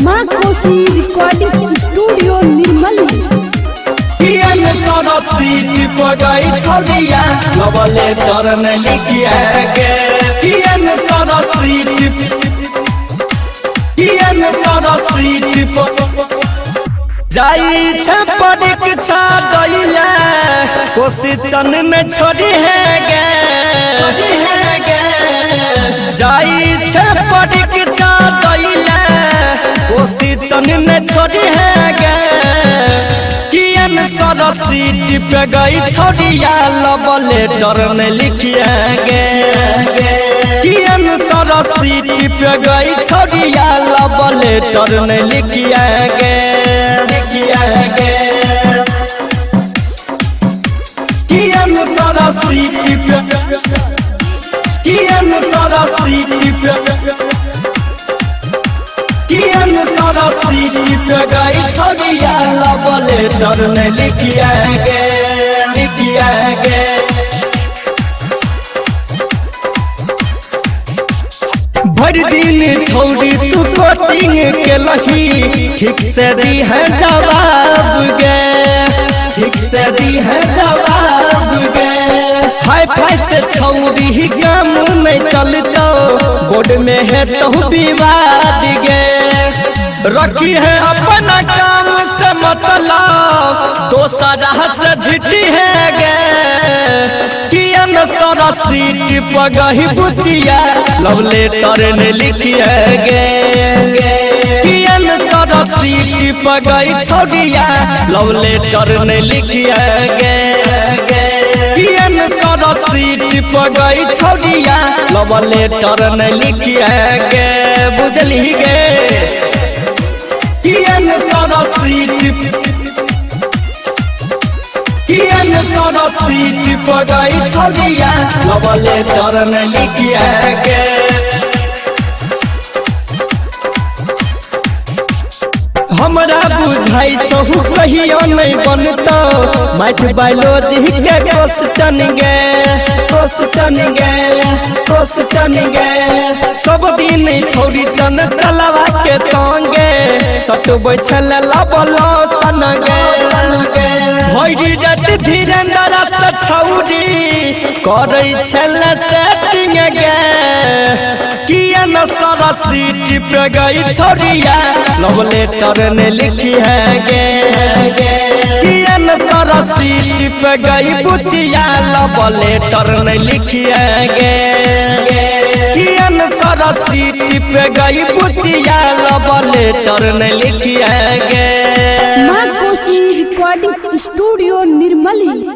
माँ कोसी recording studio Nirmali. Seat पर गई छोड़िया लवले तरन लिखिया गे सारा सीट पर जाई छपड़िक छाड़िया कोसी चन में छोड़ी है गे जाई छपड़िक छाड़िया कोसी चन में छोड़ी है गे सारा सीट पे गई छोड़िया लवले तरन लिखिया गे सारा सीट पे गई छोड़िया लवले तरन लिखिया गे सारा सीट पे सारा सीट पे गई छोड़िया लवले तरन लिखिया गे भर दिन छोड़ी तू कोचिंग के लही ठीक से दी है जवाब गे हाई फाई से छोड़ी काम में चलता बोर्ड में है तो विवाद गे रखी है अपना काम से मतलब दोसरा से झिटी है गे सारा सीट पर गई बुचिया लवले तरन लिखिया गे सारा सीट पर गई छोड़िया लवले तरन लिखिया गे सारा सीट पर गई छोड़िया लवले तरन लिखिया गे बुझली गे सारा सीट पर गई छोड़िया लवले तरन लिखिया गे हमरा बुझाई छहु कहियो नहीं बनता मैथ बायोलॉजी के क्वेश्चन गे सब दिन छोड़ी चन तलवा के संगे सट बैठल लवलो सन गे भैरी रात धीरेन्द्र से छौरी करे छल सेटिंग गे सारा सीट पे गई छोड़िया लवले तरन लिखिया गे सारा सीट पे गई बुचिया लवले तरन लिखिया गे सारा सीट पे गई बुचिया लवले तरन लिखिया गे माँ कोसी रिकॉर्डिंग स्टूडियो निर्मली।